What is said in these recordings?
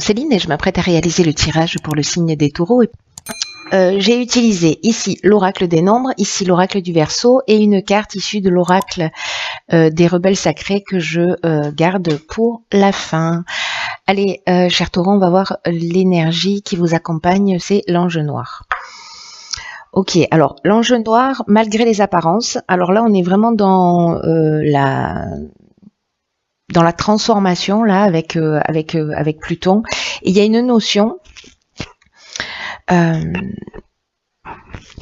Céline et je m'apprête à réaliser le tirage pour le signe des taureaux. J'ai utilisé ici l'oracle des nombres, ici l'oracle du Verseau et une carte issue de l'oracle des rebelles sacrés que je garde pour la fin. Allez, chers taureaux, on va voir l'énergie qui vous accompagne, c'est l'ange noir. Ok, alors l'ange noir, malgré les apparences, alors là on est vraiment dans la transformation là avec Pluton. Et il y a une notion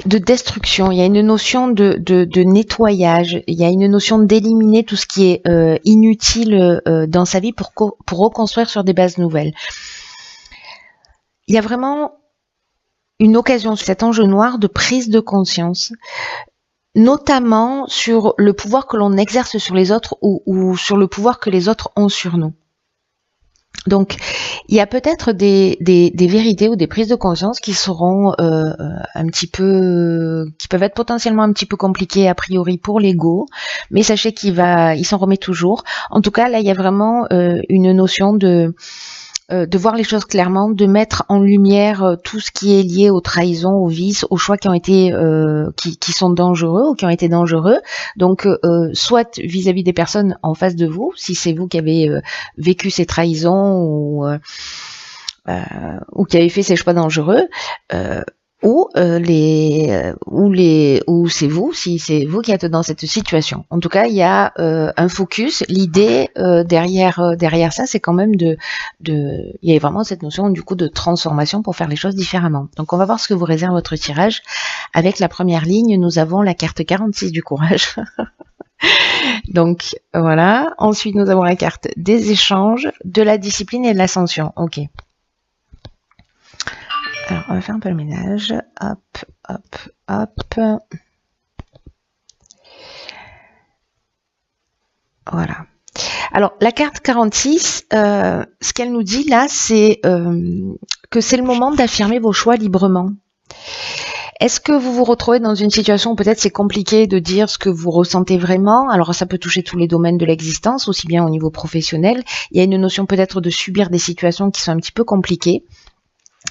de destruction, il y a une notion de nettoyage, il y a une notion d'éliminer tout ce qui est inutile dans sa vie pour reconstruire sur des bases nouvelles. Il y a vraiment une occasion sur cet ange noir de prise de conscience, notamment sur le pouvoir que l'on exerce sur les autres ou sur le pouvoir que les autres ont sur nous. Donc, il y a peut-être des vérités ou des prises de conscience qui seront qui peuvent être potentiellement un petit peu compliquées a priori pour l'ego, mais sachez il s'en remet toujours. En tout cas, là, il y a vraiment une notion de voir les choses clairement, de mettre en lumière tout ce qui est lié aux trahisons, aux vices, aux choix qui ont été qui sont dangereux ou qui ont été dangereux. Donc soit vis-à-vis des personnes en face de vous, si c'est vous qui avez vécu ces trahisons ou qui avez fait ces choix dangereux, ou c'est vous, si c'est vous qui êtes dans cette situation. En tout cas, il y a un focus. L'idée derrière ça, c'est quand même il y a vraiment cette notion du coup de transformation pour faire les choses différemment. Donc on va voir ce que vous réserve votre tirage. Avec la première ligne, nous avons la carte 46 du courage. Donc voilà. Ensuite, nous avons la carte des échanges, de la discipline et de l'ascension. Ok. Alors, on va faire un peu le ménage. Hop, hop, hop. Voilà. Alors, la carte 46, ce qu'elle nous dit là, c'est que c'est le moment d'affirmer vos choix librement. Est-ce que vous vous retrouvez dans une situation où peut-être c'est compliqué de dire ce que vous ressentez vraiment? Alors, ça peut toucher tous les domaines de l'existence, aussi bien au niveau professionnel. Il y a une notion peut-être de subir des situations qui sont un petit peu compliquées.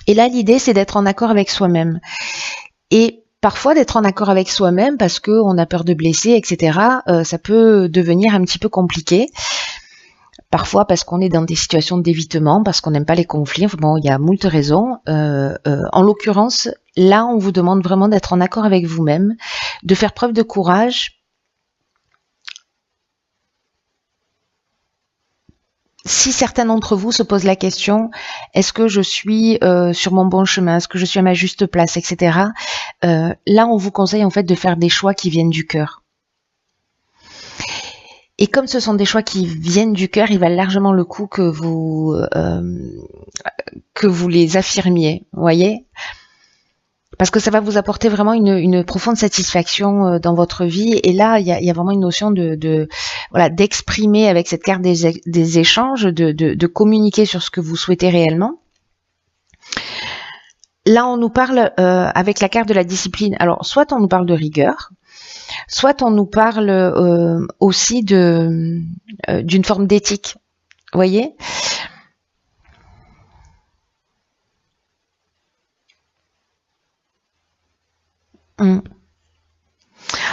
Et là, l'idée, c'est d'être en accord avec soi-même. Et parfois, d'être en accord avec soi-même parce qu'on a peur de blesser, etc., ça peut devenir un petit peu compliqué. Parfois, parce qu'on est dans des situations d'évitement, parce qu'on n'aime pas les conflits. Enfin, bon, il y a moult raisons. En l'occurrence, là, on vous demande vraiment d'être en accord avec vous-même, de faire preuve de courage. Si certains d'entre vous se posent la question, est-ce que je suis sur mon bon chemin, est-ce que je suis à ma juste place, etc. Là, on vous conseille en fait de faire des choix qui viennent du cœur. Et comme ce sont des choix qui viennent du cœur, il valent largement le coup que vous les affirmiez, vous voyez ? Parce que ça va vous apporter vraiment une profonde satisfaction dans votre vie. Et là, il y a vraiment une notion d'exprimer avec cette carte des échanges, de communiquer sur ce que vous souhaitez réellement. Là, on nous parle avec la carte de la discipline. Alors, soit on nous parle de rigueur, soit on nous parle aussi d'une forme d'éthique. Vous voyez ?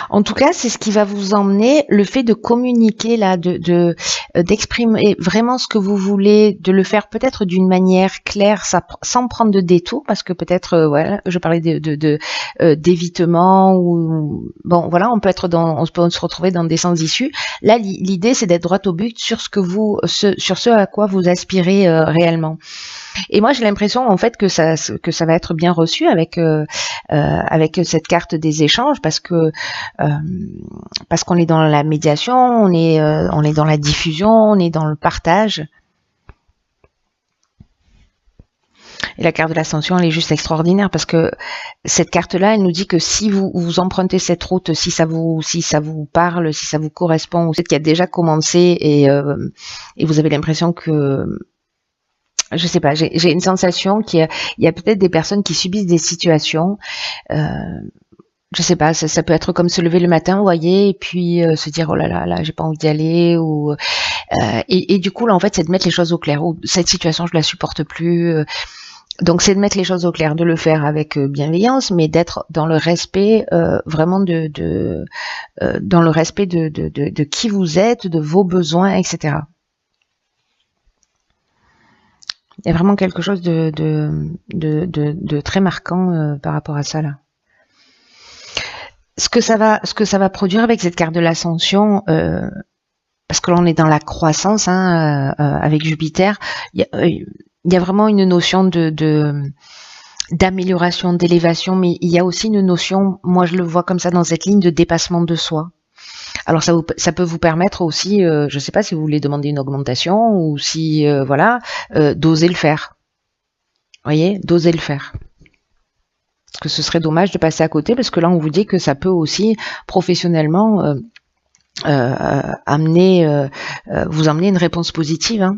En tout cas, c'est ce qui va vous emmener, le fait de communiquer là, d'exprimer vraiment ce que vous voulez, de le faire peut-être d'une manière claire, sans prendre de détour, parce que peut-être, voilà, je parlais d'évitement ou bon, voilà, on peut se retrouver dans des sens issus. Là, l'idée, c'est d'être droit au but sur sur ce à quoi vous aspirez réellement. Et moi, j'ai l'impression en fait que ça va être bien reçu avec cette carte des échanges parce qu'on est dans la médiation, on est dans la diffusion, on est dans le partage. Et la carte de l'ascension, elle est juste extraordinaire parce que cette carte-là, elle nous dit que si vous empruntez cette route, si ça vous parle, si ça vous correspond, ou c'est qui a déjà commencé et vous avez l'impression que je sais pas, j'ai une sensation qu'il y a peut-être des personnes qui subissent des situations je sais pas, ça peut être comme se lever le matin, vous voyez, et puis se dire oh là, j'ai pas envie d'y aller, ou et du coup là en fait c'est de mettre les choses au clair. Ou cette situation je la supporte plus. Donc c'est de mettre les choses au clair, de le faire avec bienveillance, mais d'être dans le respect vraiment dans le respect de qui vous êtes, de vos besoins, etc. Il y a vraiment quelque chose de très marquant par rapport à ça là. Ce que ça va produire avec cette carte de l'ascension, parce que là on est dans la croissance avec Jupiter, il y a vraiment une notion d'amélioration, d'élévation, mais il y a aussi une notion, moi je le vois comme ça dans cette ligne, de dépassement de soi. Alors ça peut vous permettre aussi, je ne sais pas si vous voulez demander une augmentation ou si d'oser le faire. Vous voyez, d'oser le faire. Parce que ce serait dommage de passer à côté, parce que là on vous dit que ça peut aussi professionnellement vous amener une réponse positive. Hein.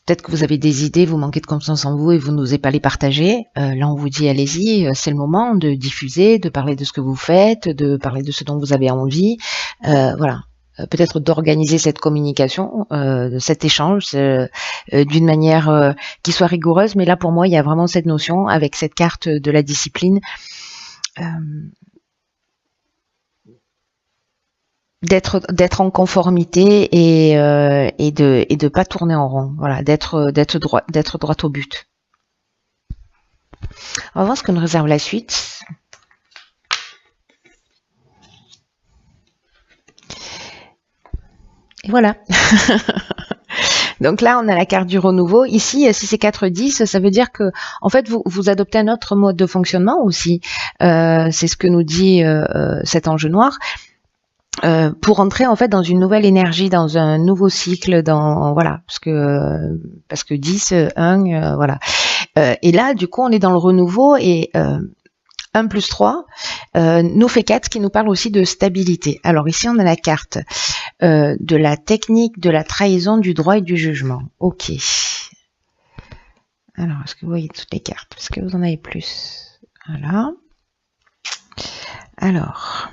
Peut-être que vous avez des idées, vous manquez de confiance en vous et vous n'osez pas les partager. Là, on vous dit, allez-y, c'est le moment de diffuser, de parler de ce que vous faites, de parler de ce dont vous avez envie. Voilà. Peut-être d'organiser cette communication, cet échange d'une manière qui soit rigoureuse. Mais là, pour moi, il y a vraiment cette notion, avec cette carte de la discipline, d'être en conformité et de pas tourner en rond. Voilà, d'être droit au but. On va voir ce que nous réserve la suite. Et voilà. Donc là, on a la carte du renouveau. Ici, si c'est 4-10, ça veut dire que, en fait, vous adoptez un autre mode de fonctionnement aussi. C'est ce que nous dit cet ange noir. Pour entrer en fait dans une nouvelle énergie, dans un nouveau cycle, voilà, parce que 10, 1, voilà. Et là, du coup, on est dans le renouveau et 1 plus 3 nous fait 4, ce qui nous parle aussi de stabilité. Alors ici, on a la carte de la technique, de la trahison, du droit et du jugement. Ok. Alors, est-ce que vous voyez toutes les cartes? Est-ce que vous en avez plus? Voilà. Alors...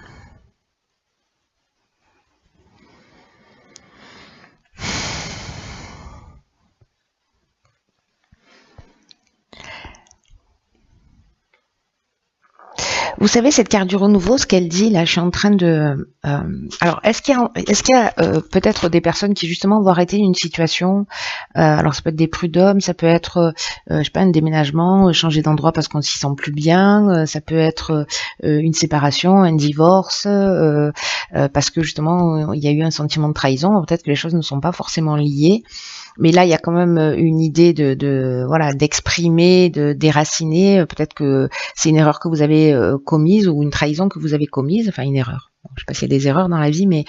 Vous savez, cette carte du renouveau, ce qu'elle dit, là, je suis en train de... alors, est-ce qu'il y a peut-être des personnes qui, justement, vont arrêter une situation, alors, ça peut être des prud'hommes, ça peut être, je sais pas, un déménagement, changer d'endroit parce qu'on s'y sent plus bien, ça peut être une séparation, un divorce, parce que, justement, il y a eu un sentiment de trahison, peut-être que les choses ne sont pas forcément liées. Mais là, il y a quand même une idée voilà, d'exprimer, de déraciner. Peut-être que c'est une erreur que vous avez commise ou une trahison que vous avez commise. Enfin, une erreur. Je sais pas s'il y a des erreurs dans la vie, mais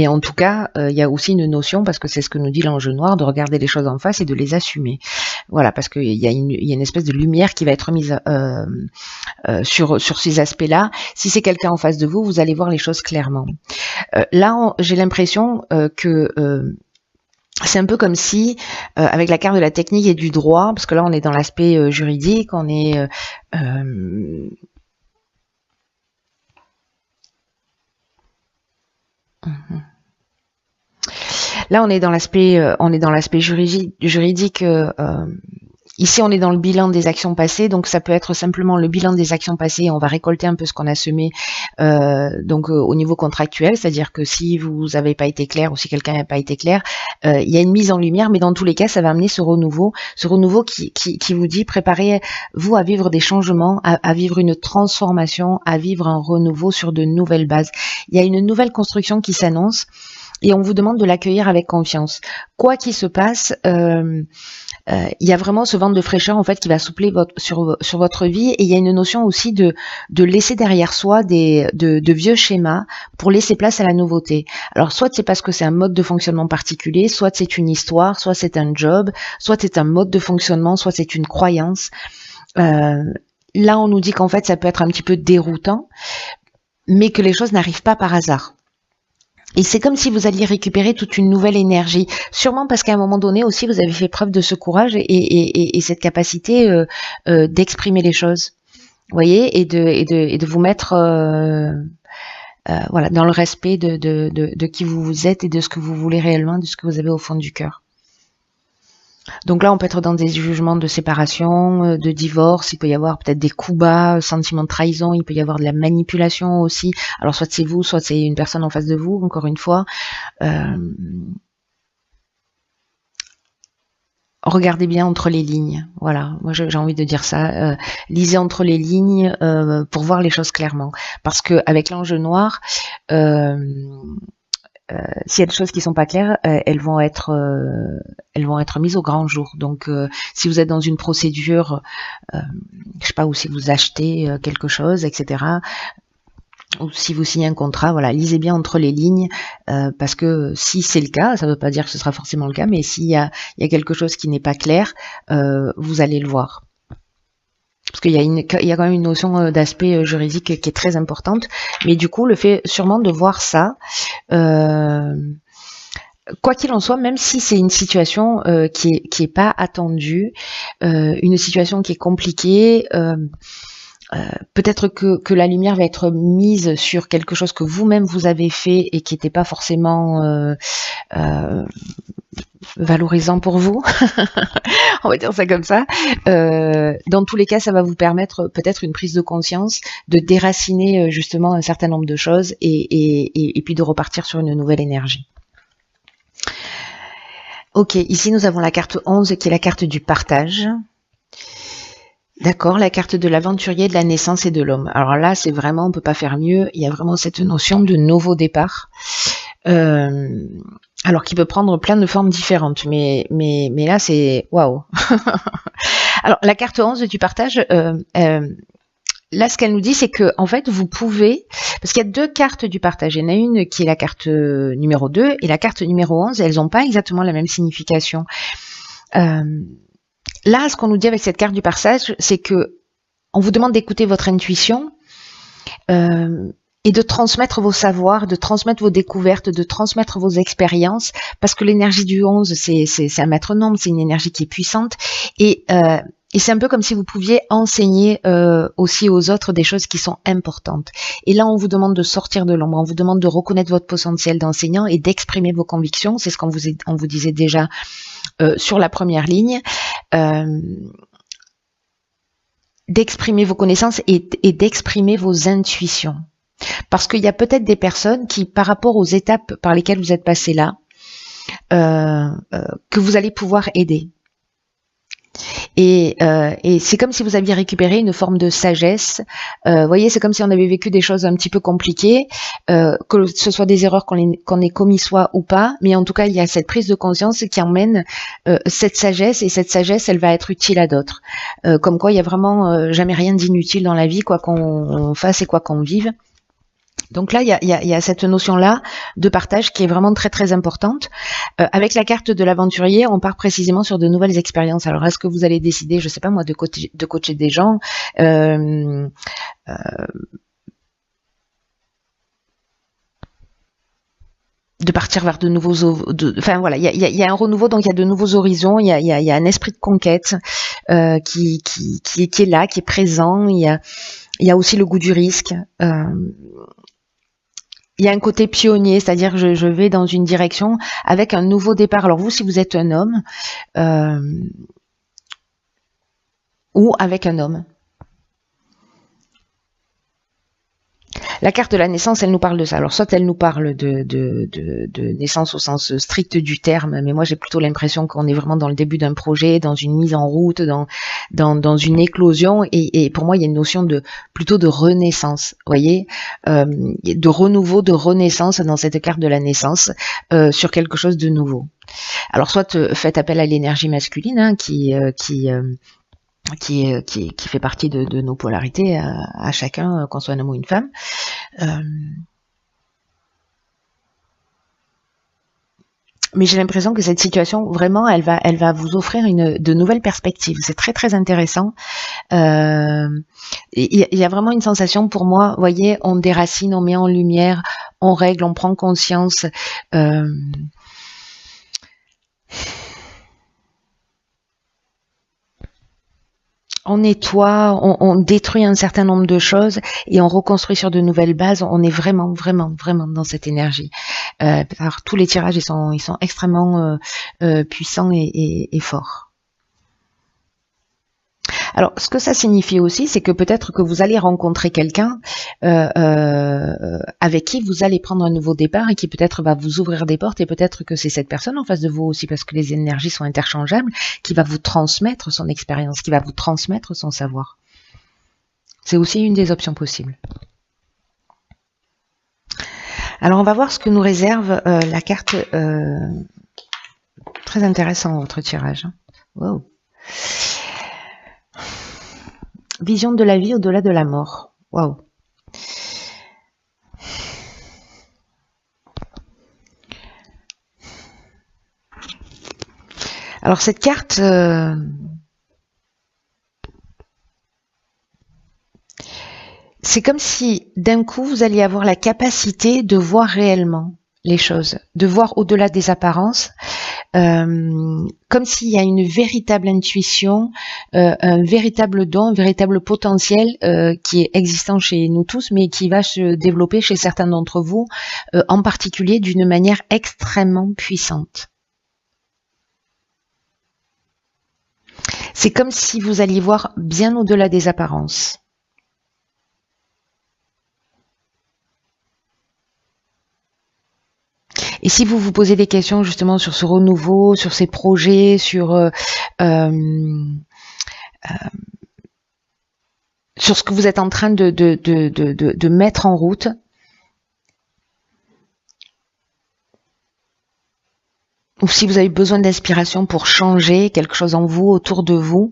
en tout cas, il y a aussi une notion, parce que c'est ce que nous dit l'ange noir, de regarder les choses en face et de les assumer. Voilà, parce qu'il y a une espèce de lumière qui va être mise sur ces aspects-là. Si c'est quelqu'un en face de vous, vous allez voir les choses clairement. Là, j'ai l'impression que c'est un peu comme si, avec la carte de la technique et du droit, parce que là on est dans l'aspect juridique, on est là on est dans l'aspect juridique. Ici, on est dans le bilan des actions passées, donc ça peut être simplement le bilan des actions passées. On va récolter un peu ce qu'on a semé, au niveau contractuel, c'est-à-dire que si vous n'avez pas été clair ou si quelqu'un n'a pas été clair, il y a une mise en lumière, mais dans tous les cas, ça va amener ce renouveau qui vous dit préparez-vous à vivre des changements, à vivre une transformation, à vivre un renouveau sur de nouvelles bases. Il y a une nouvelle construction qui s'annonce et on vous demande de l'accueillir avec confiance. Quoi qu'il se passe, il y a vraiment ce vent de fraîcheur en fait qui va souffler sur votre vie, et il y a une notion aussi de laisser derrière soi de vieux schémas pour laisser place à la nouveauté. Alors soit c'est parce que c'est un mode de fonctionnement particulier, soit c'est une histoire, soit c'est un job, soit c'est un mode de fonctionnement, soit c'est une croyance. Là on nous dit qu'en fait ça peut être un petit peu déroutant, mais que les choses n'arrivent pas par hasard. Et c'est comme si vous alliez récupérer toute une nouvelle énergie, sûrement parce qu'à un moment donné aussi vous avez fait preuve de ce courage et cette capacité d'exprimer les choses. voyez, et de vous mettre voilà, dans le respect de qui vous êtes et de ce que vous voulez réellement, de ce que vous avez au fond du cœur. Donc là, on peut être dans des jugements de séparation, de divorce, il peut y avoir peut-être des coups bas, sentiments de trahison, il peut y avoir de la manipulation aussi. Alors soit c'est vous, soit c'est une personne en face de vous, encore une fois. Regardez bien entre les lignes. Voilà, moi j'ai envie de dire ça. Lisez entre les lignes pour voir les choses clairement. Parce que avec l'ange noir, s'il y a des choses qui sont pas claires, elles vont être mises au grand jour. Donc, si vous êtes dans une procédure, je sais pas, ou si vous achetez quelque chose, etc., ou si vous signez un contrat, voilà, lisez bien entre les lignes, parce que si c'est le cas, ça ne veut pas dire que ce sera forcément le cas, mais s'il y a quelque chose qui n'est pas clair, vous allez le voir. Parce qu'il y a quand même une notion d'aspect juridique qui est très importante, mais du coup, le fait sûrement de voir ça, quoi qu'il en soit, même si c'est une situation qui est pas attendue, une situation qui est compliquée, peut-être que la lumière va être mise sur quelque chose que vous-même vous avez fait et qui n'était pas forcément valorisant pour vous, on va dire ça comme ça. Dans tous les cas, ça va vous permettre peut-être une prise de conscience, de déraciner justement un certain nombre de choses et puis de repartir sur une nouvelle énergie. Ok, ici nous avons la carte 11 qui est la carte du partage. D'accord, la carte de l'aventurier, de la naissance et de l'homme. Alors là, c'est vraiment, on peut pas faire mieux. Il y a vraiment cette notion de nouveau départ, alors qui peut prendre plein de formes différentes. Mais là, c'est waouh. Alors la carte 11 du partage. Là, ce qu'elle nous dit, c'est que en fait, vous pouvez, parce qu'il y a deux cartes du partage. Il y en a une qui est la carte numéro 2 et la carte numéro 11. Elles n'ont pas exactement la même signification. Là, ce qu'on nous dit avec cette carte du partage, c'est que on vous demande d'écouter votre intuition et de transmettre vos savoirs, de transmettre vos découvertes, de transmettre vos expériences, parce que l'énergie du 11, c'est un maître nombre, c'est une énergie qui est puissante, et c'est un peu comme si vous pouviez enseigner aussi aux autres des choses qui sont importantes. Et là, on vous demande de sortir de l'ombre, on vous demande de reconnaître votre potentiel d'enseignant et d'exprimer vos convictions, c'est ce qu'on vous disait déjà sur la première ligne, d'exprimer vos connaissances et d'exprimer vos intuitions. Parce qu'il y a peut-être des personnes qui, par rapport aux étapes par lesquelles vous êtes passé là, que vous allez pouvoir aider. Et c'est comme si vous aviez récupéré une forme de sagesse. Vous voyez, c'est comme si on avait vécu des choses un petit peu compliquées, que ce soit des erreurs qu'on ait commis soit ou pas, mais en tout cas, il y a cette prise de conscience qui emmène cette sagesse, et cette sagesse, elle va être utile à d'autres. Comme quoi, il y a vraiment jamais rien d'inutile dans la vie, quoi qu'on fasse et quoi qu'on vive. Donc là, il y a cette notion-là de partage qui est vraiment très très importante. Avec la carte de l'aventurier, on part précisément sur de nouvelles expériences. Alors, est-ce que vous allez décider, je sais pas moi, de coacher des gens, de partir vers de nouveaux, enfin voilà, il y a un renouveau, donc il y a de nouveaux horizons, il y a un esprit de conquête qui est là, qui est présent. Il y a aussi le goût du risque. Il y a un côté pionnier, c'est-à-dire je vais dans une direction avec un nouveau départ. Alors vous, si vous êtes un homme, ou avec un homme. La carte de la naissance, elle nous parle de ça. Alors soit elle nous parle de naissance au sens strict du terme, mais moi j'ai plutôt l'impression qu'on est vraiment dans le début d'un projet, dans une mise en route, dans une éclosion, et pour moi il y a une notion plutôt de renaissance, voyez, de renouveau, de renaissance dans cette carte de la naissance, sur quelque chose de nouveau. Alors soit faites appel à l'énergie masculine, hein, qui fait partie de nos polarités à chacun, qu'on soit un homme ou une femme. Mais j'ai l'impression que cette situation, vraiment, elle va vous offrir de nouvelles perspectives. C'est très très intéressant. Il y a vraiment une sensation pour moi, vous voyez, on déracine, on met en lumière, on règle, on prend conscience. On nettoie, on détruit un certain nombre de choses et on reconstruit sur de nouvelles bases. On est vraiment, vraiment, vraiment dans cette énergie. Alors, tous les tirages, ils sont extrêmement puissants et forts. Alors, ce que ça signifie aussi, c'est que peut-être que vous allez rencontrer quelqu'un avec qui vous allez prendre un nouveau départ et qui peut-être va vous ouvrir des portes, et peut-être que c'est cette personne en face de vous aussi, parce que les énergies sont interchangeables, qui va vous transmettre son expérience, qui va vous transmettre son savoir. C'est aussi une des options possibles. Alors, on va voir ce que nous réserve la carte. Très intéressant, votre tirage. Wow. Vision de la vie au-delà de la mort. Waouh. Alors cette carte, c'est comme si d'un coup vous alliez avoir la capacité de voir réellement les choses, de voir au-delà des apparences, comme s'il y a une véritable intuition, un véritable don, un véritable potentiel qui est existant chez nous tous, mais qui va se développer chez certains d'entre vous, en particulier d'une manière extrêmement puissante. C'est comme si vous alliez voir bien au-delà des apparences. Et si vous vous posez des questions justement sur ce renouveau, sur ces projets, sur ce que vous êtes en train de mettre en route, ou si vous avez besoin d'inspiration pour changer quelque chose en vous, autour de vous,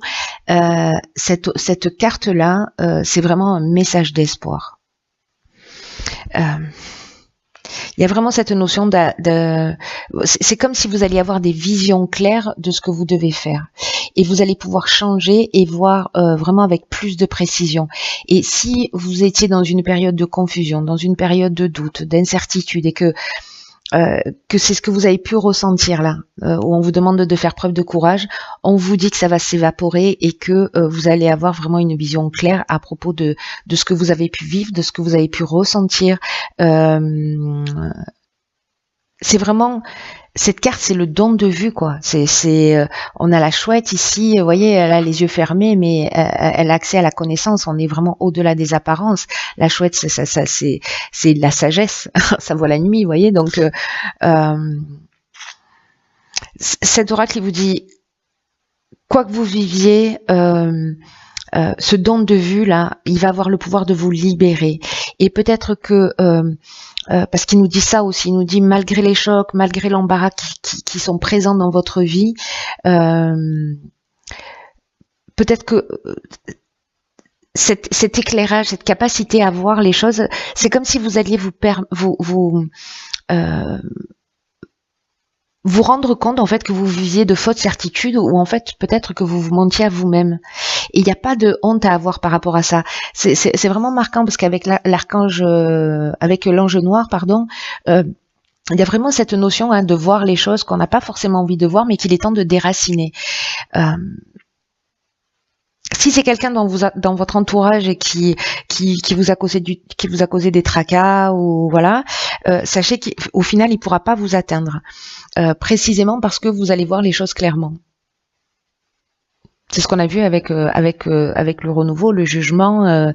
cette carte-là, c'est vraiment un message d'espoir. Il y a vraiment cette notion c'est comme si vous alliez avoir des visions claires de ce que vous devez faire. Et vous allez pouvoir changer et voir vraiment avec plus de précision. Et si vous étiez dans une période de confusion, dans une période de doute, d'incertitude, et que c'est ce que vous avez pu ressentir là, où on vous demande de faire preuve de courage, on vous dit que ça va s'évaporer et que vous allez avoir vraiment une vision claire à propos de ce que vous avez pu vivre, de ce que vous avez pu ressentir. C'est vraiment, cette carte, c'est le don de vue, quoi. On a la chouette ici, vous voyez, elle a les yeux fermés, mais elle a accès à la connaissance. On est vraiment au-delà des apparences. La chouette, c'est de la sagesse. Ça voit la nuit, vous voyez. Donc, cet oracle, il vous dit, quoi que vous viviez, ce don de vue là, il va avoir le pouvoir de vous libérer. Et peut-être que parce qu'il nous dit ça aussi, il nous dit malgré les chocs, malgré l'embarras qui sont présents dans votre vie, peut-être que cet éclairage, cette capacité à voir les choses, c'est comme si vous alliez vous rendre compte en fait que vous viviez de fausses certitudes, ou en fait peut-être que vous vous mentiez à vous-même. Et il n'y a pas de honte à avoir par rapport à ça. C'est vraiment marquant parce qu'avec l'archange, avec l'ange noir, pardon, il y a vraiment cette notion de voir les choses qu'on n'a pas forcément envie de voir, mais qu'il est temps de déraciner. Si c'est quelqu'un dans votre entourage et qui vous a causé des tracas, ou voilà, sachez qu'au final il pourra pas vous atteindre, précisément parce que vous allez voir les choses clairement. C'est ce qu'on a vu avec le renouveau, le jugement.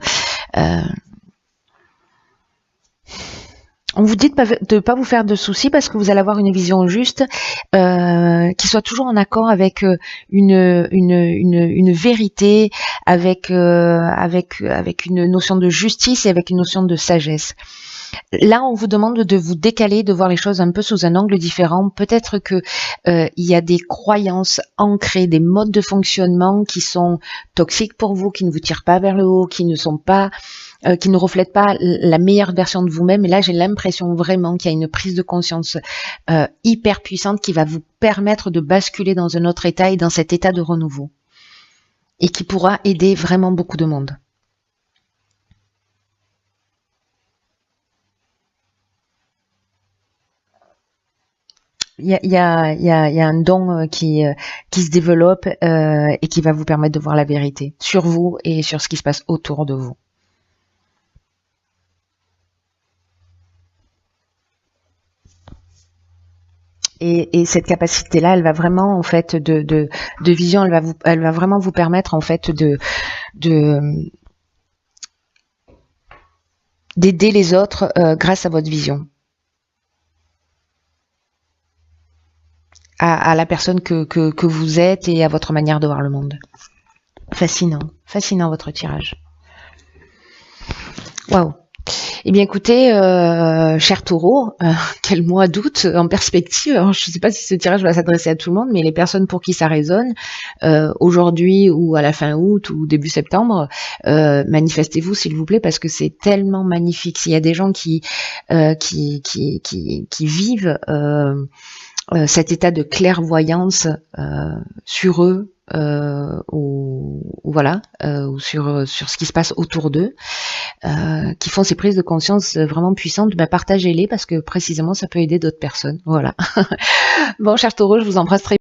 On vous dit de pas vous faire de soucis parce que vous allez avoir une vision juste, qui soit toujours en accord avec une vérité, avec une notion de justice et avec une notion de sagesse. Là, on vous demande de vous décaler, de voir les choses un peu sous un angle différent. Peut-être que il y a des croyances ancrées, des modes de fonctionnement qui sont toxiques pour vous, qui ne vous tirent pas vers le haut, qui ne reflètent pas la meilleure version de vous-même. Et là, j'ai l'impression vraiment qu'il y a une prise de conscience hyper puissante qui va vous permettre de basculer dans un autre état et dans cet état de renouveau. Et qui pourra aider vraiment beaucoup de monde. il y a un don qui se développe et qui va vous permettre de voir la vérité sur vous et sur ce qui se passe autour de vous. Et cette capacité-là, elle va vraiment en fait de vision, elle va vraiment vous permettre en fait d'aider les autres grâce à votre vision, à la personne que vous êtes et à votre manière de voir le monde. Fascinant, fascinant votre tirage. Waouh. Eh bien écoutez, cher taureau, quel mois d'août en perspective. Alors, je ne sais pas si ce tirage va s'adresser à tout le monde, mais les personnes pour qui ça résonne, aujourd'hui ou à la fin août ou début septembre, manifestez-vous s'il vous plaît, parce que c'est tellement magnifique. S'il y a des gens qui vivent cet état de clairvoyance sur eux, ou voilà, ou sur ce qui se passe autour d'eux, qui font ces prises de conscience vraiment puissantes, partagez-les parce que précisément ça peut aider d'autres personnes. Voilà. Bon, cher taureau, je vous embrasse très